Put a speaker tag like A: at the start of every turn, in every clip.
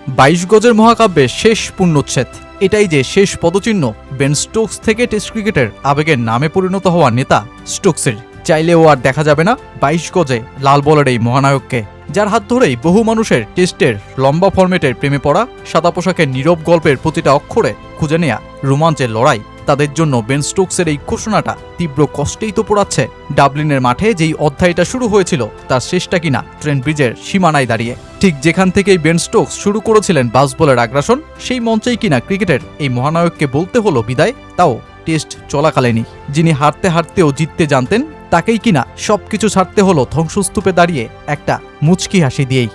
A: 22 গজের মহাকাব্যে শেষ পূর্ণচ্ছেদ। এটাই যে শেষ পদচিহ্ন বেন স্টোকস থেকে টেস্ট ক্রিকেটের আবেগের নামে পরিণত হওয়া নেতা স্টোকসের। চাইলেও আর দেখা যাবে না 22 গজে লাল বলের এই মহানায়ককে, যার হাত ধরেই বহু মানুষের টেস্টের লম্বা ফরম্যাটের প্রেমে পড়া, সাদা পোশাকের নীরব গল্পের প্রতিটা অক্ষরে খুঁজে নেয়া রোমাঞ্চের লড়াই। তাদের জন্য বেন স্টোকসের এই ঘোষণাটা তীব্র কষ্টেই তো পোড়াচ্ছে। ডাবলিনের মাঠে যেই অধ্যায়টা শুরু হয়েছিল তার শেষটা কিনা ট্রেন্ট ব্রিজের সীমানায় দাঁড়িয়ে। ঠিক যেখান থেকেই বেন স্টোকস শুরু করেছিলেন বাসবলের আগ্রাসন, সেই মঞ্চেই কিনা ক্রিকেটের এই মহানায়ককে বলতে হলো বিদায়, তাও টেস্ট চলাকালীনই। যিনি হারতে হারতেও জিততে জানতেন, তাকেই কিনা সবকিছু ছাড়তে হলো ধ্বংসস্তূপে দাঁড়িয়ে একটা মুচকি হাসি দিয়েই।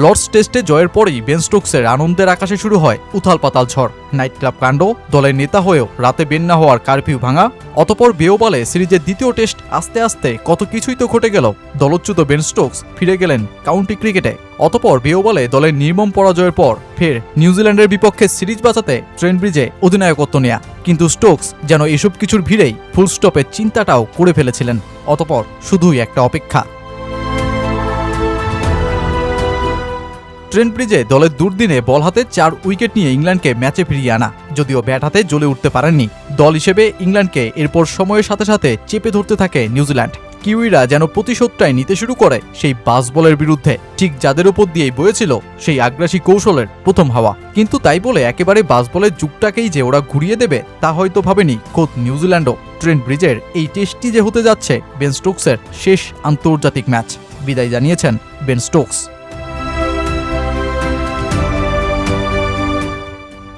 A: লর্ডস টেস্টে জয়ের পরেই বেন স্টোকসের আনন্দের আকাশে শুরু হয় উথাল পাতাল ঝড়। নাইট ক্লাব কাণ্ড, দলের নেতা হয়েও রাতে বের না হওয়ার কারফিউ ভাঙা, অতপর বেওবালে সিরিজের দ্বিতীয় টেস্ট। আস্তে আস্তে কত কিছুই তো ঘটে গেল। দলচ্যুত বেন স্টোকস ফিরে গেলেন কাউন্টি ক্রিকেটে। অতপর বেওবালে দলের নির্মম পরাজয়ের পর ফের নিউজিল্যান্ডের বিপক্ষে সিরিজ বাঁচাতে ট্রেন্ট ব্রিজে অধিনায়কত্ব নেয়া। কিন্তু স্টোকস যেন এসব কিছুর ভিড়েই ফুল স্টপের চিন্তাটাও করে ফেলেছিলেন। অতপর শুধুই একটা অপেক্ষা। ট্রেন্ট ব্রিজে দলের দুর্দিনে বল হাতে 4 উইকেট নিয়ে ইংল্যান্ডকে ম্যাচে ফিরিয়ে আনা। যদিও ব্যাট হাতে জ্বলে উঠতে পারেননি দল হিসেবে, ইংল্যান্ডকে এরপর সময়ের সাথে সাথে চেপে ধরতে থাকে নিউজিল্যান্ড। কিউইরা যেন প্রতিশোধটাই নিতে শুরু করে সেই বাসবলের বিরুদ্ধে, ঠিক যাদের উপর দিয়েই বয়েছিল সেই আগ্রাসী কৌশলের প্রথম হাওয়া। কিন্তু তাই বলে একেবারে বাসবলের যুগটাকেই যে ওরা ঘুরিয়ে দেবে তা হয়তো ভাবেনি খোদ নিউজিল্যান্ডও। ট্রেন্ট ব্রিজের এই টেস্টটি যে হতে যাচ্ছে বেন স্টোকসের শেষ আন্তর্জাতিক ম্যাচ, বিদায় জানিয়েছেন বেন স্টোকস।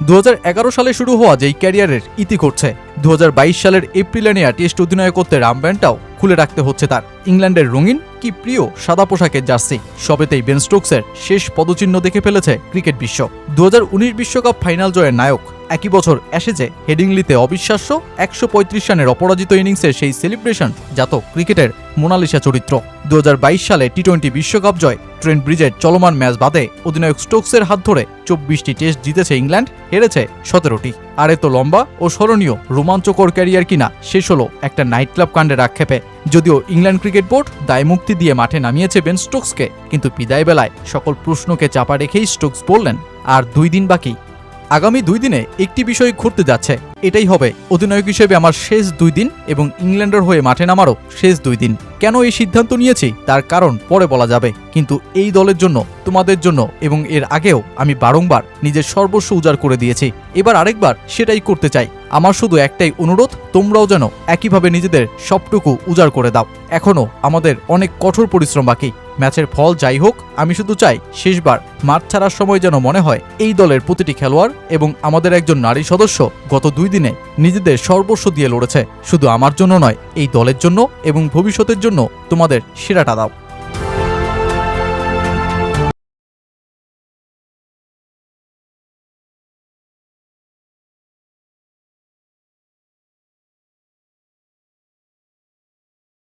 A: 2011 সালে শুরু হওয়া যেই ক্যারিয়ারের ইতি ঘটছে, 2022 সালের এপ্রিলে নেয়া টেস্ট অধিনায়কত্বের আর্মব্যান্ডটাও খুলে রাখতে হচ্ছে তার। ইংল্যান্ডের রঙিন কি প্রিয় সাদা পোশাকের জার্সি, সবেতেই বেন স্টোকসের শেষ পদচিহ্ন দেখে ফেলেছে ক্রিকেট বিশ্ব। 2019 বিশ্বকাপ ফাইনাল জয়ের নায়ক, একই বছর অ্যাশেজে হেডিংলিতে অবিশ্বাস্য 135 রানের অপরাজিত ইনিংসের সেই সেলিব্রেশন যা তো ক্রিকেটের মোনালিসা চরিত্র। 2022 সালে টি-20 বিশ্বকাপ জয়, ট্রেন্ট ব্রিজের চলমান ম্যাচ বাদে অধিনায়ক স্টোকসের হাত ধরে 24টি টেস্ট জিতেছে ইংল্যান্ড, হেরেছে 17টি। আর এত লম্বা ও স্মরণীয় রোমাঞ্চকর ক্যারিয়ার কিনা শেষ হলো একটা নাইট ক্লাব কাণ্ডের আক্ষেপে। যদিও ইংল্যান্ড ক্রিকেট বোর্ড দায়মুক্তি দিয়ে মাঠে নামিয়েছে বেন স্টোকসকে, কিন্তু বিদায় বেলায় সকল প্রশ্নকে চাপা রেখেই স্টোকস বললেন, আর 2 দিন বাকি। আগামী 2 দিনে একটি বিষয় ঘটতে যাচ্ছে, এটাই হবে অধিনায়ক হিসেবে আমার শেষ 2 দিন এবং ইংল্যান্ডের হয়ে মাঠে নামারও শেষ 2 দিন। কেন এই সিদ্ধান্ত নিয়েছি তার কারণ পরে বলা যাবে, কিন্তু এই দলের জন্য, তোমাদের জন্য এবং এর আগেও আমি বারংবার নিজের সর্বস্ব উজাড় করে দিয়েছি। এবার আরেকবার সেটাই করতে চাই। আমার শুধু একটাই অনুরোধ, তোমরাও যেন একইভাবে নিজেদের সবটুকু উজাড় করে দাও। এখনো আমাদের অনেক কঠোর পরিশ্রম বাকি। ম্যাচের ফল যাই হোক, আমি শুধু চাই শেষবার মাঠ ছাড়ার সময় যেন মনে হয় এই দলের প্রতিটি খেলোয়াড় এবং আমাদের একজন নারী সদস্য গত 2 দিনে নিজেদের সর্বস্ব দিয়ে লড়েছে। শুধু আমার জন্য নয়, এই দলের জন্য এবং ভবিষ্যতের জন্য তোমাদের সেরাটা দাও।